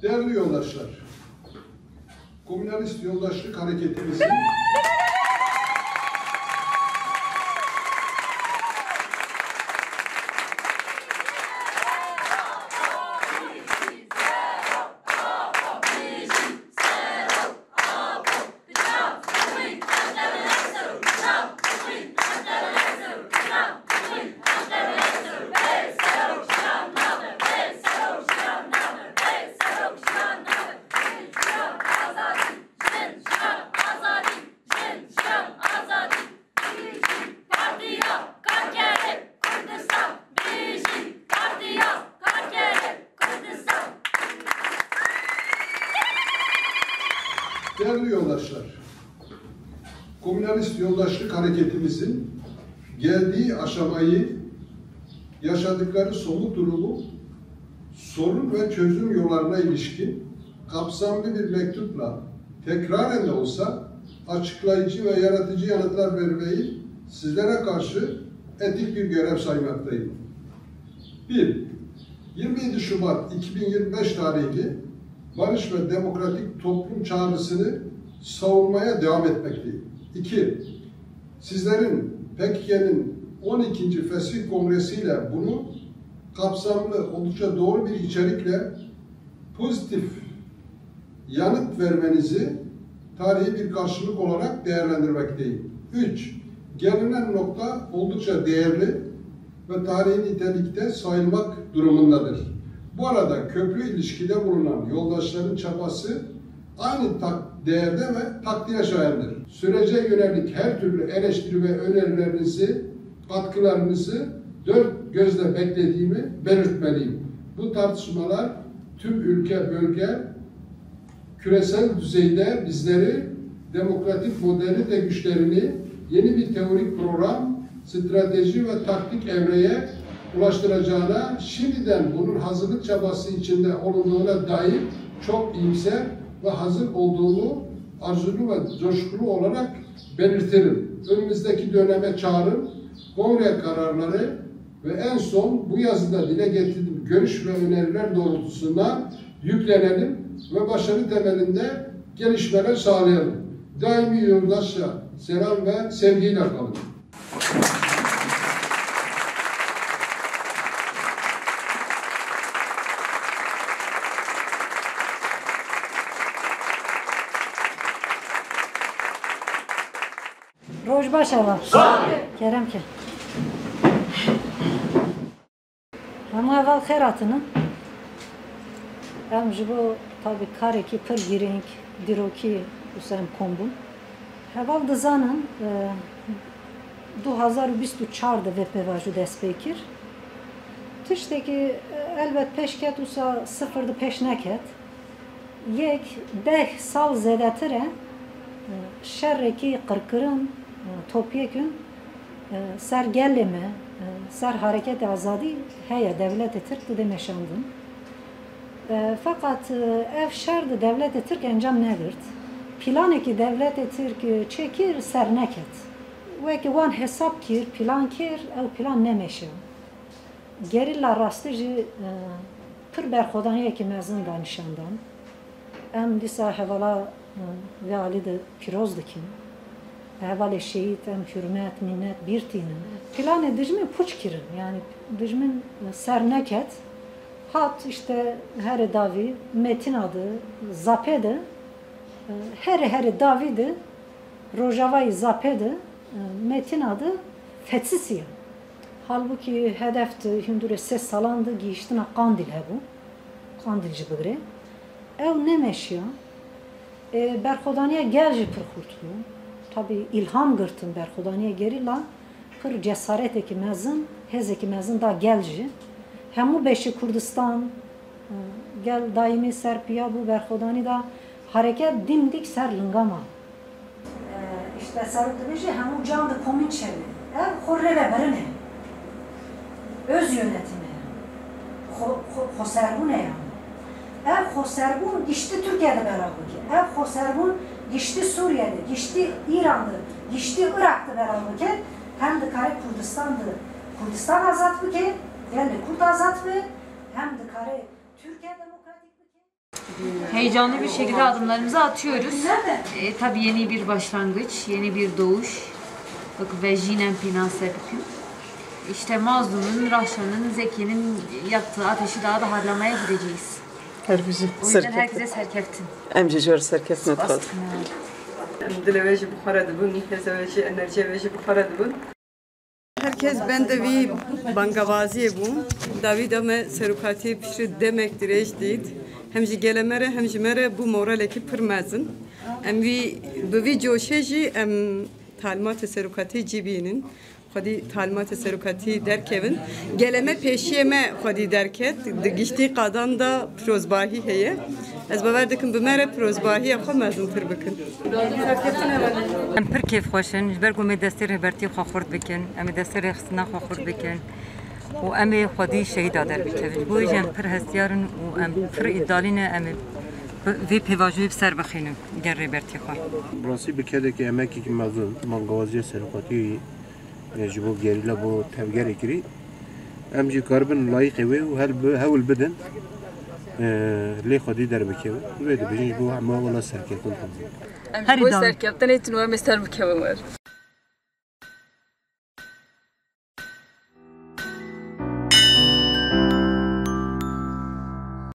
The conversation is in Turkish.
Değerli yoldaşlar, Komünist Yoldaşlık Hareketimizin Değerli yoldaşlar, Komünist Yoldaşlık Hareketimizin geldiği aşamayı, yaşadıkları somut durumu, sorun ve çözüm yollarına ilişkin kapsamlı bir mektupla tekraren de olsa açıklayıcı ve yaratıcı yanıtlar vermeyi sizlere karşı etik bir görev saymaktayım. 1. 27 Şubat 2025 tarihli barış ve demokratik toplum çağrısını savunmaya devam etmekteyim. 2. Sizlerin PKK'nın 12. Fesih Kongresi'yle bunu kapsamlı, oldukça doğru bir içerikle pozitif yanıt vermenizi tarihi bir karşılık olarak değerlendirmekteyim. 3. Gelinen nokta oldukça değerli ve tarihi nitelikte sayılmak durumundadır. Bu arada köprü ilişkide bulunan yoldaşların çabası aynı değerde ve takdire şayandır. Sürece yönelik her türlü eleştiri ve önerilerinizi, katkılarınızı dört gözle beklediğimi belirtmeliyim. Bu tartışmalar tüm ülke, bölge, küresel düzeyde bizleri demokratik modernite güçlerini yeni bir teorik program, strateji ve taktik evreye ulaştıracağına, şimdiden bunun hazırlık çabası içinde olunduğuna dair çok iyimser ve hazır olduğumu arzulu ve coşkulu olarak belirtirim. Önümüzdeki döneme çağrım, kongre kararları ve en son bu yazıda dile getirdiğim görüş ve öneriler doğrultusunda yüklenelim ve başarı temelinde gelişmeler sağlayalım. Daimi yoldaşça selam ve sevgiyle kalın. Roj başa Kerem ki. Ama evvel xeratını em ji bo tabi kareki pir girêng dîrokî usem kombûn. Heval dizanin 2024 de vpv dest pê kir. Tiştekî elbet pêş ket wisa sıfır de pêş neket. Yek 10 sal zêdetir e şerrekî qirkirin topyekûn ser gelê me, ser hareketi azadî heye devlet-i Türk de meşandin. Fakat ev şer de devlet-i Türk encam negirt. Planekî devlet-i Türk çekir ser neket. Wekî wan hesap kir, plan kir, ew plan nemeşe. Gerilla rastî jî pir berxwedaniyekî mezin da nîşandan. Em dîsa hevala ve alî de pîroz dikin. Hevalê şehîd em hürmet, minnet bir tînin. Planê dijmin puç kirin. Yani dijmin ser neket. Hat işte her davî metin adı, zapê de her davî de rojavayê zapê de metin adı fetsisiye. Halbuki hedef hündürê 3 salan de gihiştina Qandîl hebû. Qandîl jî bigire. Ew nemeşiya. Berxwedaniya gel jî pir xurt bû. Tabi ilham girtin berxwedaniya gerîla pir cesaretekî mezin, hêzekî mezin da gel jî. Hemû beşî Kurdistan gel daimî ser piya bû berxwedanî da hareket dimdik ser lingama. İşte serok dibêje hemû can di komîn çevê. Ev xwe rêvebirin e. Öz yönetimi e. Xweserbûn e yani. Ev xweserbûn giştî Türkiye'de beraber ki. Ev xweserbûn giştî Suriye'de, giştî İran'da, giştî Irak'ta beraber ki. Hem de kare Kurdistan'da Kurdistan azat bike, yani Kurd azat ve hem de kare Türkiye demokratik bike. Heyecanlı bir şekilde adımlarımızı atıyoruz. Tabii yeni bir başlangıç, yeni bir doğuş. Bakın ve jinen pinanse yapıyor. İşte Mazlum'un, Rahşan'ın, Zeki'nin yaktığı ateşi daha da harlamaya gideceğiz. O yüzden herkese serkeftin. Emci jor serkeftin etkalı. Dileveci bukhara dibun, hezeveci enerjici bukhara dibun. Herkes ben de bir bangavaziye bu. Davida me serukati pişri demek direjdid. Hemji gelemere hemji mere bu moraleki pırmazın. Em vi coşeji em talimat serukati cibinin. Xwedî talimat serokatî derkevin. Geleme pêşiyê xwedî derket. Di giştî qadan da pirozbahî heye. Ez bawer dikim bi me re pirozbahiya xwe mezintir bikin. Em pir kêfxweşin ji ber ku em ê destê rêbertî xwe xurt bikin, em ê destê rêxistina xwe xurt bikin û em ê xwedî şehîda derbikevin. Ji bo jî em pir hestiyar in û em pir îdalî ne em ê vê pêvajoyê bi ser bixînin gel rêbertî xwe. Rastî bi kedekê emekekî mezin mangawaziya serokatî ji bo gerîla bo tevgerê kirî. Em jî karibin layıqê wê û hewl bidin lê xwedî derbikevin. Wê dibêjin ji bo hema wela serkeftin. Herî Bu serkeftin etin ve meser bikevin var.